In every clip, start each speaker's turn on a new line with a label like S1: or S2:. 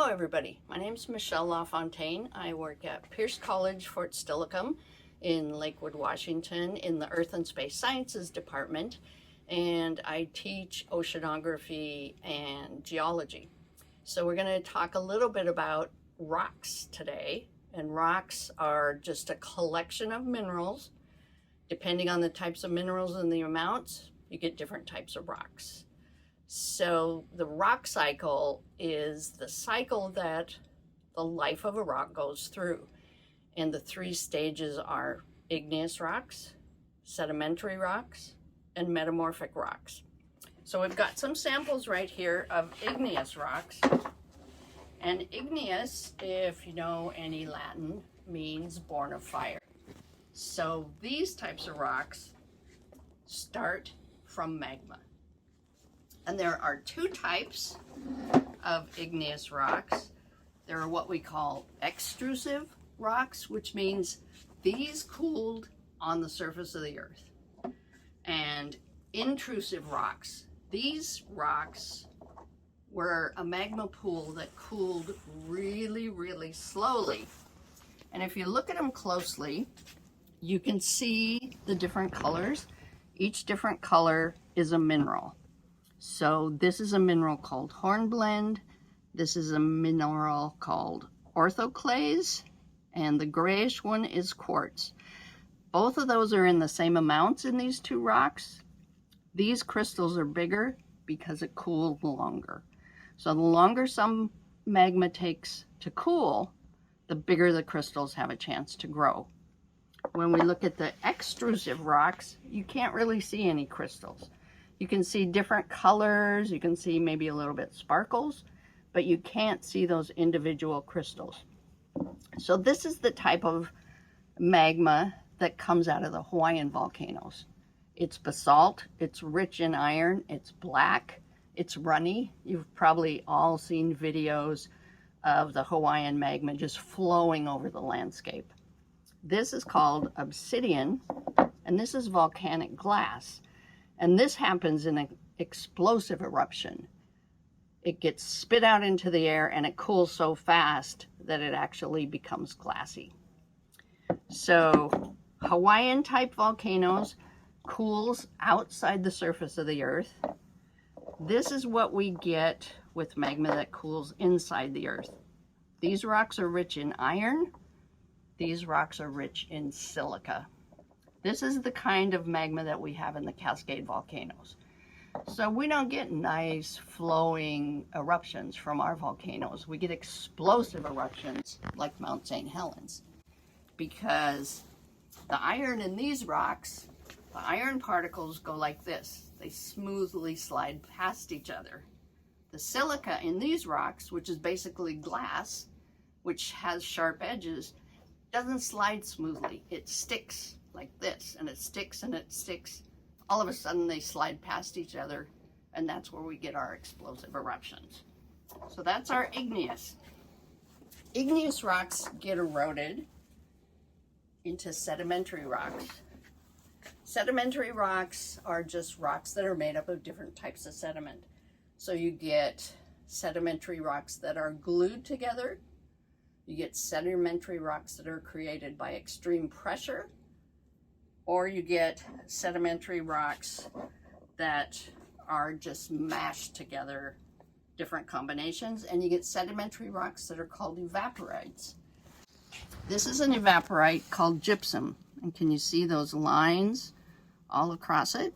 S1: Hello everybody, my name is Michelle LaFontaine. I work at Pierce College, Fort Steilaacom in Lakewood, Washington in the Earth and Space Sciences department, and I teach oceanography and geology. So we're going to talk a little bit about rocks today, and rocks are just a collection of minerals. Depending on the types of minerals and the amounts, you get different types of rocks. So the rock cycle is the cycle that the life of a rock goes through. And the three stages are igneous rocks, sedimentary rocks, and metamorphic rocks. So we've got some samples right here of igneous rocks. And igneous, if you know any Latin, means born of fire. So these types of rocks start from magma. And there are two types of igneous rocks. There are what we call extrusive rocks, which means these cooled on the surface of the earth. And intrusive rocks. These rocks were a magma pool that cooled really, really slowly. And if you look at them closely, you can see the different colors. Each different color is a mineral. So this is a mineral called hornblende. This is a mineral called orthoclase, and the grayish one is quartz. Both of those are in the same amounts in these two rocks. These crystals are bigger because it cooled longer. So the longer some magma takes to cool, the bigger the crystals have a chance to grow. When we look at the extrusive rocks, you can't really see any crystals. You can see different colors, you can see maybe a little bit sparkles, but you can't see those individual crystals. So this is the type of magma that comes out of the Hawaiian volcanoes. It's basalt, it's rich in iron, it's black, it's runny. You've probably all seen videos of the Hawaiian magma just flowing over the landscape. This is called obsidian, and this is volcanic glass. And this happens in an explosive eruption. It gets spit out into the air and it cools so fast that it actually becomes glassy. So Hawaiian type volcanoes cools outside the surface of the earth. This is what we get with magma that cools inside the earth. These rocks are rich in iron. These rocks are rich in silica. This is the kind of magma that we have in the Cascade volcanoes. So we don't get nice flowing eruptions from our volcanoes. We get explosive eruptions like Mount St. Helens, because the iron in these rocks, the iron particles go like this. They smoothly slide past each other. The silica in these rocks, which is basically glass, which has sharp edges, doesn't slide smoothly. It sticks like this, and it sticks and it sticks. All of a sudden they slide past each other, and that's where we get our explosive eruptions. So that's our igneous. Igneous rocks get eroded into sedimentary rocks. Sedimentary rocks are just rocks that are made up of different types of sediment. So you get sedimentary rocks that are glued together. You get sedimentary rocks that are created by extreme pressure, or you get sedimentary rocks that are just mashed together, different combinations, and you get sedimentary rocks that are called evaporites. This is an evaporite called gypsum, and can you see those lines all across it?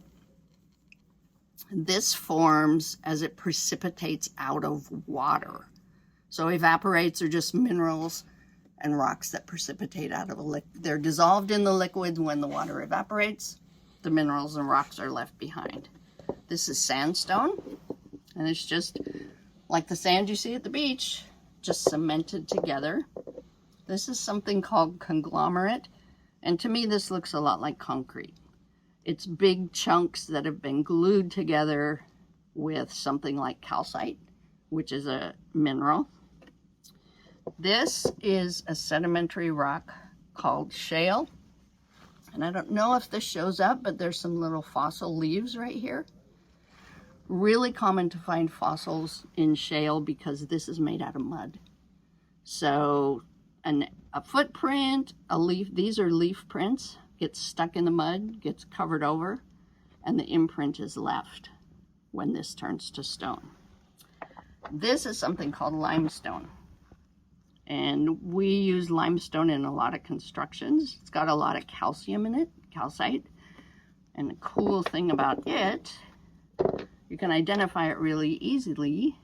S1: This forms as it precipitates out of water. So evaporites are just minerals and rocks that precipitate out of a liquid. They're dissolved in the liquid. When the water evaporates, the minerals and rocks are left behind. This is sandstone, and it's just like the sand you see at the beach, just cemented together. This is something called conglomerate, and to me this looks a lot like concrete. It's big chunks that have been glued together with something like calcite, which is a mineral. This is a sedimentary rock called shale. And I don't know if this shows up, but there's some little fossil leaves right here. Really common to find fossils in shale because this is made out of mud. So a footprint, a leaf, these are leaf prints, gets stuck in the mud, gets covered over, and the imprint is left when this turns to stone. This is something called limestone. And we use limestone in a lot of constructions. It's got a lot of calcium in it, calcite. And the cool thing about it, you can identify it really easily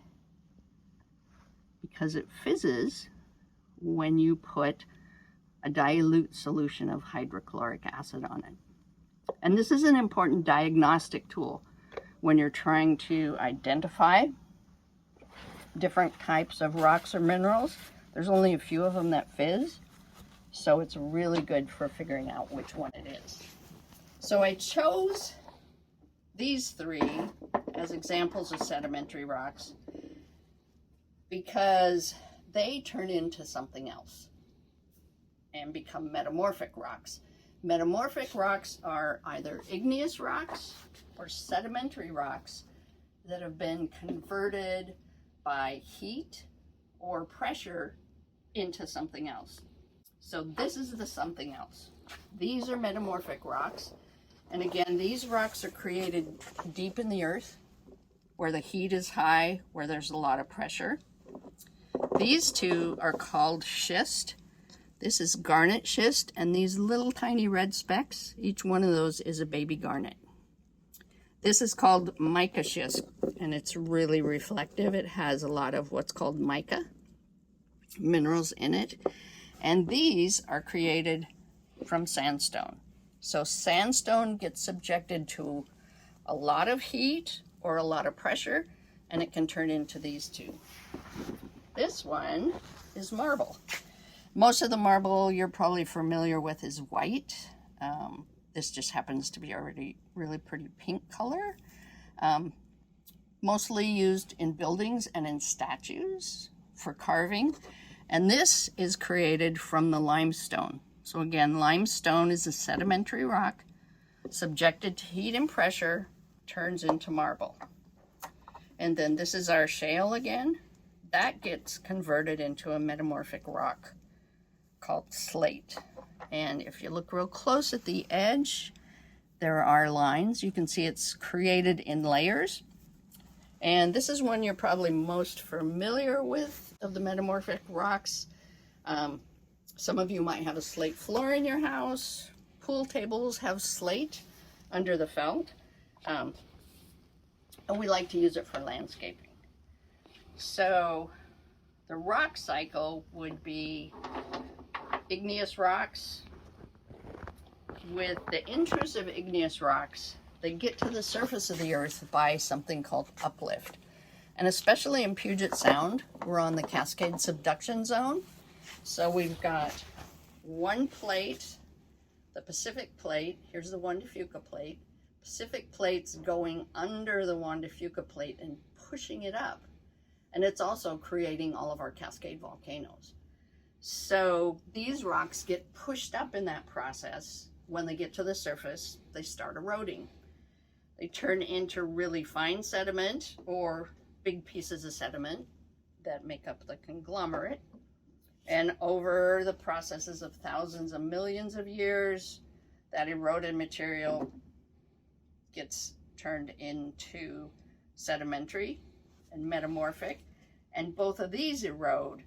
S1: because it fizzes when you put a dilute solution of hydrochloric acid on it. And this is an important diagnostic tool when you're trying to identify different types of rocks or minerals. There's only a few of them that fizz, so it's really good for figuring out which one it is. So I chose these three as examples of sedimentary rocks because they turn into something else and become metamorphic rocks. Metamorphic rocks are either igneous rocks or sedimentary rocks that have been converted by heat or pressure into something else. So this is the something else. These are metamorphic rocks. And again, these rocks are created deep in the earth where the heat is high, where there's a lot of pressure. These two are called schist. This is garnet schist, and these little tiny red specks, each one of those is a baby garnet. This is called mica schist, and it's really reflective. It has a lot of what's called mica minerals in it. And these are created from sandstone. So sandstone gets subjected to a lot of heat or a lot of pressure, and it can turn into these two. This one is marble. Most of the marble you're probably familiar with is white. This just happens to be already really pretty pink color. Mostly used in buildings and in statues for carving. And this is created from the limestone. So again, limestone is a sedimentary rock subjected to heat and pressure, turns into marble. And then this is our shale again. That gets converted into a metamorphic rock called slate. And if you look real close at the edge, there are lines. You can see it's created in layers. And this is one you're probably most familiar with of the metamorphic rocks. Some of you might have a slate floor in your house. Pool tables have slate under the felt. And we like to use it for landscaping. So the rock cycle would be igneous rocks. With the intrusive igneous rocks, they get to the surface of the earth by something called uplift. And especially in Puget Sound, we're on the Cascade subduction zone. So we've got one plate, the Pacific plate. Here's the Juan de Fuca plate. Pacific plate's going under the Juan de Fuca plate and pushing it up. And it's also creating all of our Cascade volcanoes. So these rocks get pushed up in that process. When they get to the surface, they start eroding. They turn into really fine sediment or big pieces of sediment that make up the conglomerate. And over the processes of thousands of millions of years, that eroded material gets turned into sedimentary and metamorphic. And both of these erode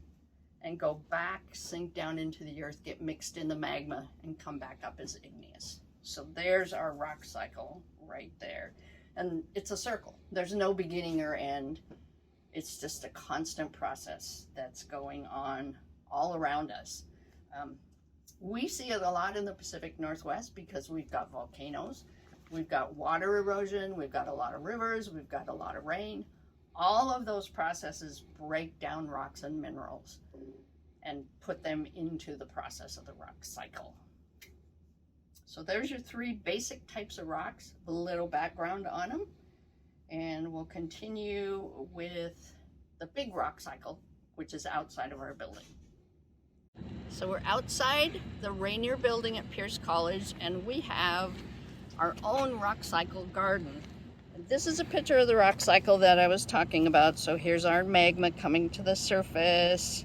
S1: and go back, sink down into the earth, get mixed in the magma, and come back up as igneous. So there's our rock cycle right there. And it's a circle. There's no beginning or end. It's just a constant process that's going on all around us. We see it a lot in the Pacific Northwest because we've got volcanoes, we've got water erosion, we've got a lot of rivers, we've got a lot of rain. All of those processes break down rocks and minerals and put them into the process of the rock cycle. So there's your three basic types of rocks, a little background on them, and we'll continue with the big rock cycle, which is outside of our building. So we're outside the Rainier building at Pierce College, and we have our own rock cycle garden. This is a picture of the rock cycle that I was talking about. So here's our magma coming to the surface,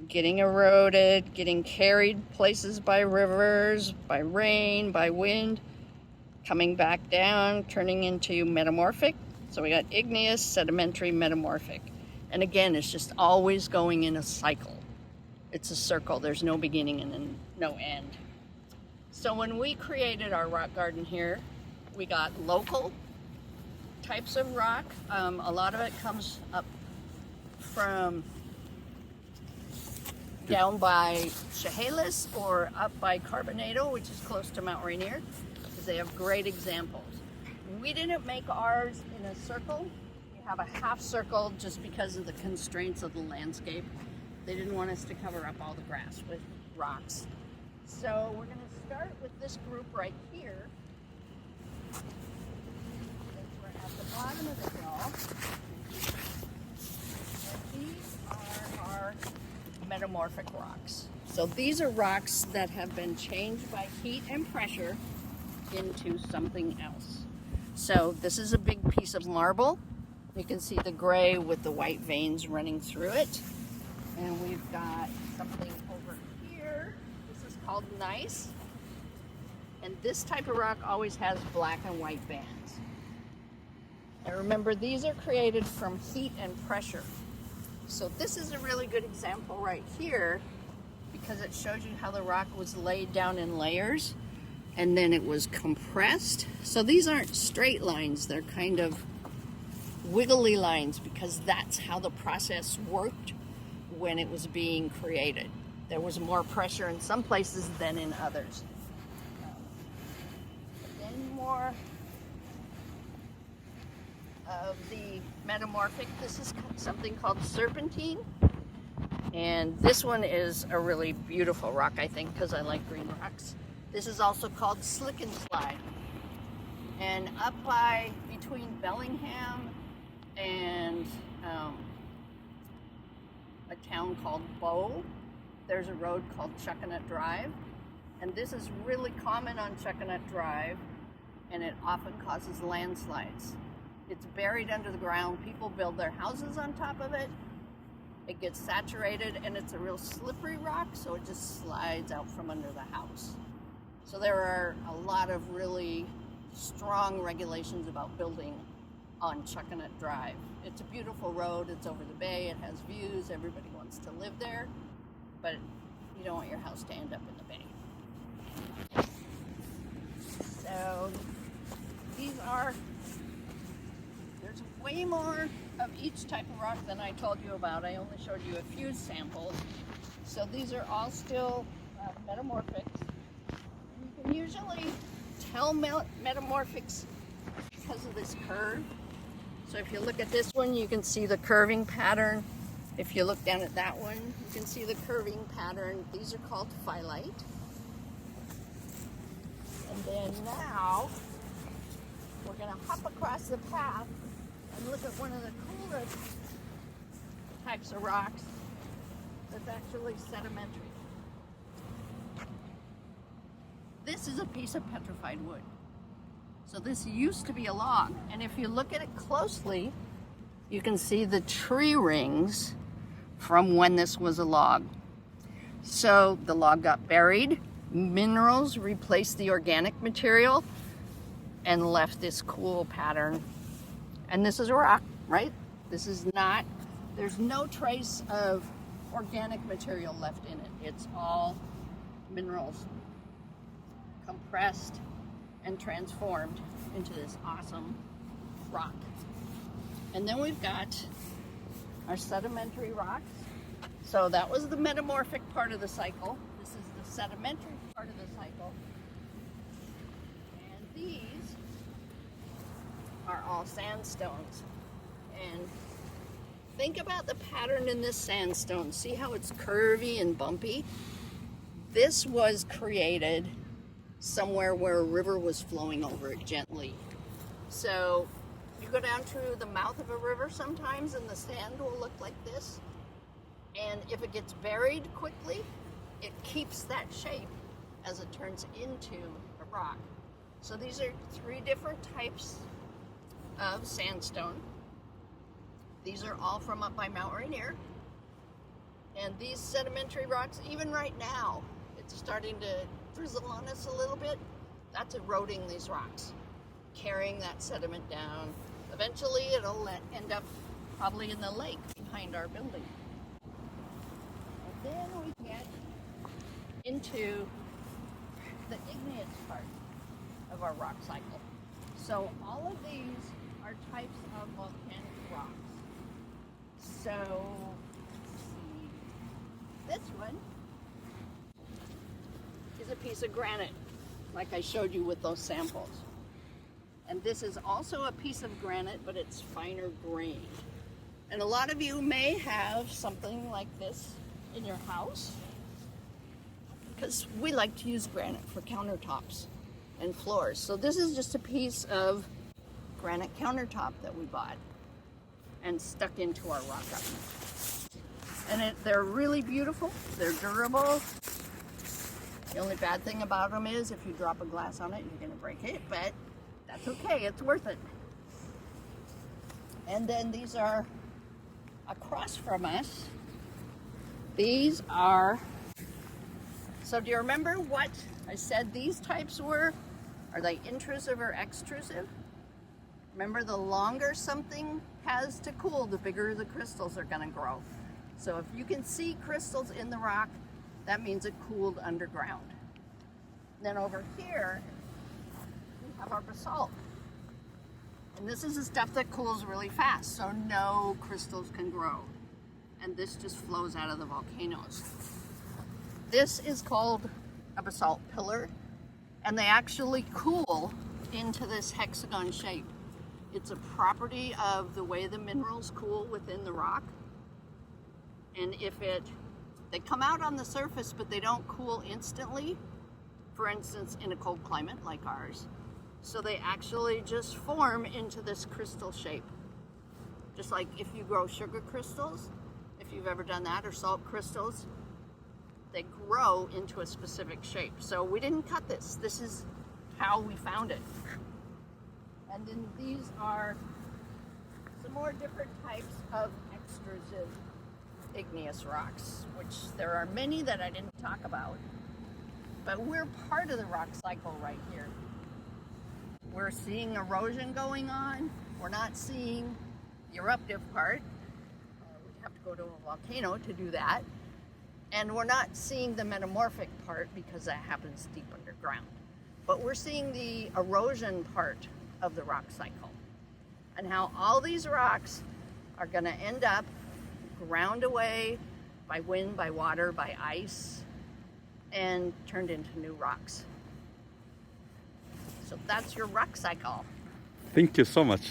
S1: getting eroded, getting carried places by rivers, by rain, by wind, coming back down, turning into metamorphic. So we got igneous, sedimentary, metamorphic. And again, it's just always going in a cycle. It's a circle. There's no beginning and no end. So when we created our rock garden here, we got local types of rock. A lot of it comes up from down by Chehalis or up by Carbonado, which is close to Mount Rainier, because they have great examples. We didn't make ours in a circle. We have a half circle just because of the constraints of the landscape. They didn't want us to cover up all the grass with rocks. So we're going to start with this group right here. We're at the bottom of the hill. And these are our metamorphic rocks. So these are rocks that have been changed by heat and pressure into something else. So this is a big piece of marble. You can see the gray with the white veins running through it. And we've got something over here. This is called gneiss. And this type of rock always has black and white bands. And remember, these are created from heat and pressure. So this is a really good example right here because it shows you how the rock was laid down in layers and then it was compressed. So these aren't straight lines, they're kind of wiggly lines because that's how the process worked when it was being created. There was more pressure in some places than in others. Then more of the metamorphic. This is something called serpentine. And this one is a really beautiful rock, I think, because I like green rocks. This is also called slick and slide. And up by between Bellingham and a town called Bow, there's a road called Chuckanut Drive. And this is really common on Chuckanut Drive, and it often causes landslides. It's buried under the ground. People build their houses on top of it. It gets saturated, and it's a real slippery rock, so it just slides out from under the house. So there are a lot of really strong regulations about building on Chuckanut Drive. It's a beautiful road. It's over the bay. It has views. Everybody wants to live there, but you don't want your house to end up in the bay. So these are, there's way more of each type of rock than I told you about. I only showed you a few samples. So these are all still metamorphics. And you can usually tell metamorphics because of this curve. So if you look at this one, you can see the curving pattern. If you look down at that one, you can see the curving pattern. These are called phyllite. And then now, we're going to hop across the path and look at one of the coolest types of rocks that's actually sedimentary. This is a piece of petrified wood. So this used to be a log, and if you look at it closely, you can see the tree rings from when this was a log. So the log got buried, minerals replaced the organic material, and left this cool pattern. And this is a rock, right? This is not, there's no trace of organic material left in it. It's all minerals compressed and transformed into this awesome rock. And then we've got our sedimentary rocks. So that was the metamorphic part of the cycle. This is the sedimentary part of the cycle. And these are all sandstones. And think about the pattern in this sandstone. See how it's curvy and bumpy? This was created somewhere where a river was flowing over it gently. So you go down to the mouth of a river sometimes and the sand will look like this. And if it gets buried quickly, it keeps that shape as it turns into a rock. So these are three different types of sandstone. These are all from up by Mount Rainier. And these sedimentary rocks, even right now, it's starting to drizzle on us a little bit. That's eroding these rocks, carrying that sediment down. Eventually it'll end up probably in the lake behind our building. And then we get into the igneous part of our rock cycle. So all of these are types of volcanic rocks. So, let's see. This one is a piece of granite, like I showed you with those samples. And this is also a piece of granite, but it's finer grained. And a lot of you may have something like this in your house, because we like to use granite for countertops and floors. So this is just a piece of granite countertop that we bought and stuck into our rock oven. And they're really beautiful, they're durable. The only bad thing about them is if you drop a glass on it, you're gonna break it, but that's okay, it's worth it. And then these are across from us. These are, so do you remember what I said these types were? Are they intrusive or extrusive? Remember, the longer something has to cool, the bigger the crystals are gonna grow. So if you can see crystals in the rock, that means it cooled underground. Then over here, we have our basalt. And this is the stuff that cools really fast, so no crystals can grow. And this just flows out of the volcanoes. This is called a basalt pillar, and they actually cool into this hexagon shape. It's a property of the way the minerals cool within the rock. And they come out on the surface, but they don't cool instantly, for instance, in a cold climate like ours. So they actually just form into this crystal shape. Just like if you grow sugar crystals, if you've ever done that, or salt crystals, they grow into a specific shape. So we didn't cut this. This is how we found it. And then these are some more different types of extrusive igneous rocks, which there are many that I didn't talk about. But we're part of the rock cycle right here. We're seeing erosion going on. We're not seeing the eruptive part. We'd have to go to a volcano to do that. And we're not seeing the metamorphic part because that happens deep underground. But we're seeing the erosion part of the rock cycle and how all these rocks are going to end up ground away by wind, by water, by ice, and turned into new rocks. So that's your rock cycle.
S2: Thank you so much.